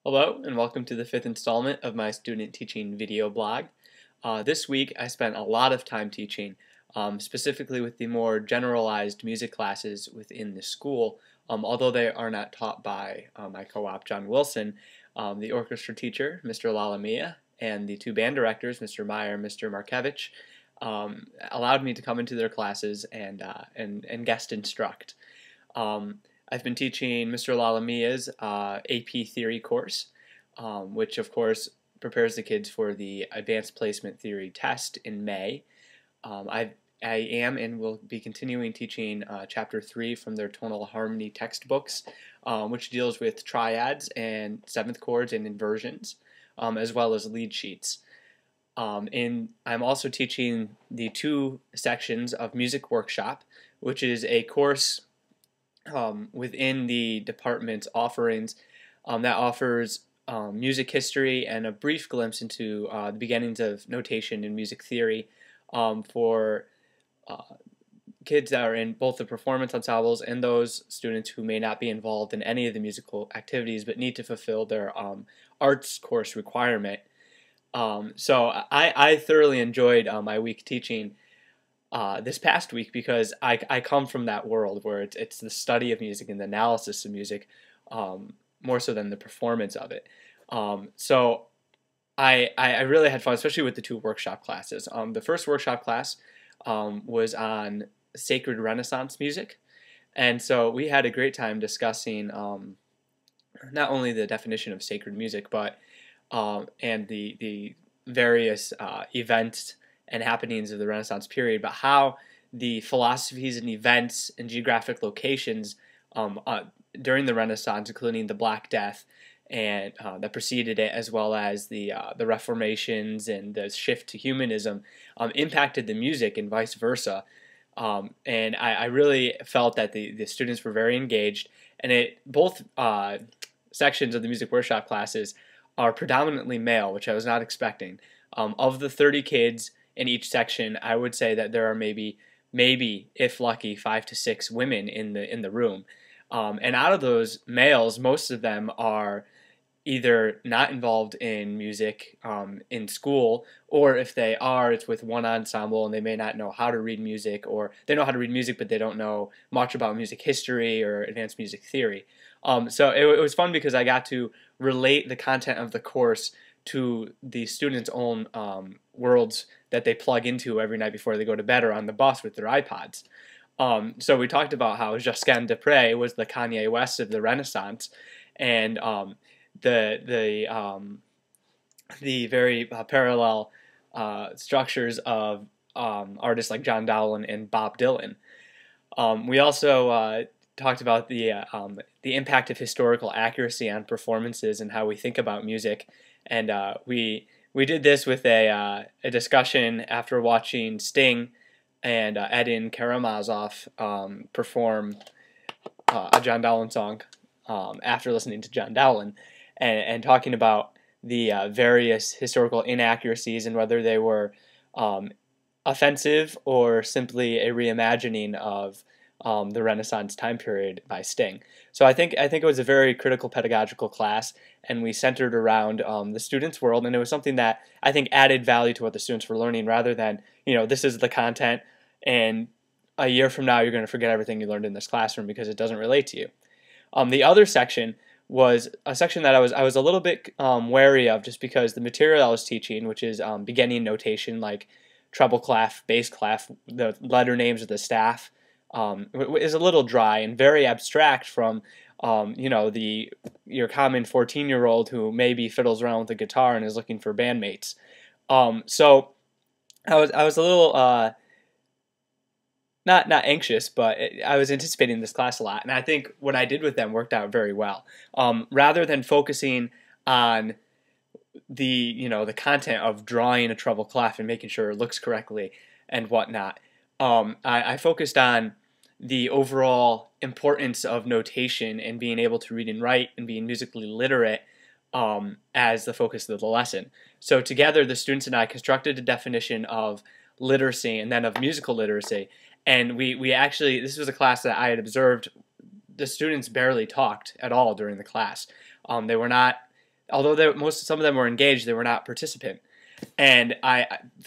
Hello and welcome to the fifth installment of my student teaching video blog. This week I spent a lot of time teaching, specifically with the more generalized music classes within the school. Although they are not taught by my co-op John Wilson, the orchestra teacher, Mr. Lalamia, and the two band directors, Mr. Meyer and Mr. Markevich, allowed me to come into their classes and guest instruct. I've been teaching Mr. Lalamia's AP Theory course, which of course prepares the kids for the Advanced Placement Theory test in May. I am and will be continuing teaching Chapter 3 from their Tonal Harmony textbooks, which deals with triads and seventh chords and inversions, as well as lead sheets. I'm also teaching the two sections of Music Workshop, which is a course within the department's offerings that offers music history and a brief glimpse into the beginnings of notation and music theory for kids that are in both the performance ensembles and those students who may not be involved in any of the musical activities but need to fulfill their arts course requirement. So I thoroughly enjoyed my week teaching this past week because I come from that world where it's the study of music and the analysis of music more so than the performance of it. So I really had fun, especially with the two workshop classes. The first workshop class was on sacred Renaissance music, and so we had a great time discussing not only the definition of sacred music, but and the various events and happenings of the Renaissance period, but how the philosophies and events and geographic locations during the Renaissance, including the Black Death and that preceded it, as well as the Reformations and the shift to humanism, impacted the music and vice versa. And I really felt that the students were very engaged, and both sections of the music workshop classes are predominantly male, which I was not expecting. Of the 30 kids in each section, I would say that there are maybe, if lucky, 5 to 6 women in the room. And out of those males, most of them are either not involved in music in school, or if they are, it's with one ensemble and they may not know how to read music, or they know how to read music but they don't know much about music history or advanced music theory. So it was fun because I got to relate the content of the course to the students' own worlds that they plug into every night before they go to bed or on the bus with their iPods. So we talked about how Josquin des Prez was the Kanye West of the Renaissance, and the very parallel structures of artists like John Dowland and Bob Dylan. We also talked about the impact of historical accuracy on performances and how we think about music, and we did this with a discussion after watching Sting and Edin Karamazov perform a John Dowland song after listening to John Dowland, and talking about the various historical inaccuracies and whether they were offensive or simply a reimagining of the Renaissance time period by Sting. So I think it was a very critical pedagogical class, and we centered around the students' world, and it was something that I think added value to what the students were learning, rather than, this is the content, and a year from now you're going to forget everything you learned in this classroom because it doesn't relate to you. The other section was a section that I was a little bit wary of, just because the material I was teaching, which is beginning notation like treble clef, bass clef, the letter names of the staff, is a little dry and very abstract from your common 14-year-old who maybe fiddles around with a guitar and is looking for bandmates. So I was a little not anxious, but I was anticipating this class a lot, and I think what I did with them worked out very well. Rather than focusing on the content of drawing a treble clef and making sure it looks correctly and whatnot, I focused on the overall importance of notation and being able to read and write and being musically literate as the focus of the lesson. So together, the students and I constructed a definition of literacy and then of musical literacy. And we actually, this was a class that I had observed the students barely talked at all during the class. They were not although some of them were engaged, they were not participant. And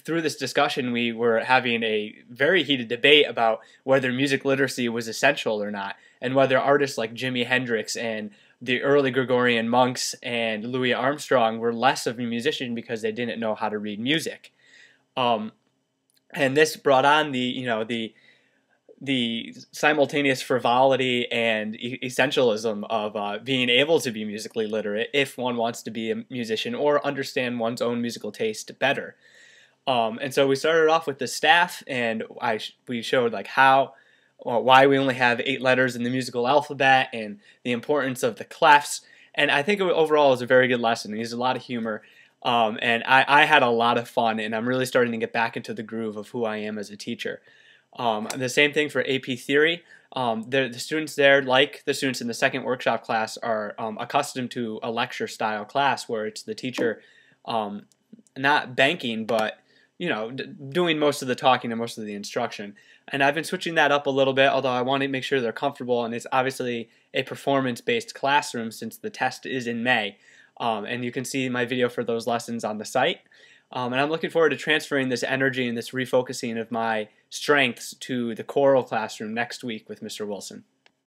through this discussion, we were having a very heated debate about whether music literacy was essential or not, and whether artists like Jimi Hendrix and the early Gregorian monks and Louis Armstrong were less of a musician because they didn't know how to read music. And this brought on the simultaneous frivolity and essentialism of being able to be musically literate if one wants to be a musician or understand one's own musical taste better. And so we started off with the staff, and we showed like why we only have 8 letters in the musical alphabet and the importance of the clefs. And I think overall it was a very good lesson. There's a lot of humor. And I had a lot of fun, and I'm really starting to get back into the groove of who I am as a teacher. The same thing for AP Theory. The students there, like the students in the second workshop class, are accustomed to a lecture-style class where it's the teacher not banking, but doing most of the talking and most of the instruction. And I've been switching that up a little bit, although I want to make sure they're comfortable, and it's obviously a performance-based classroom since the test is in May. And you can see my video for those lessons on the site. And I'm looking forward to transferring this energy and this refocusing of my strengths to the choral classroom next week with Mr. Wilson.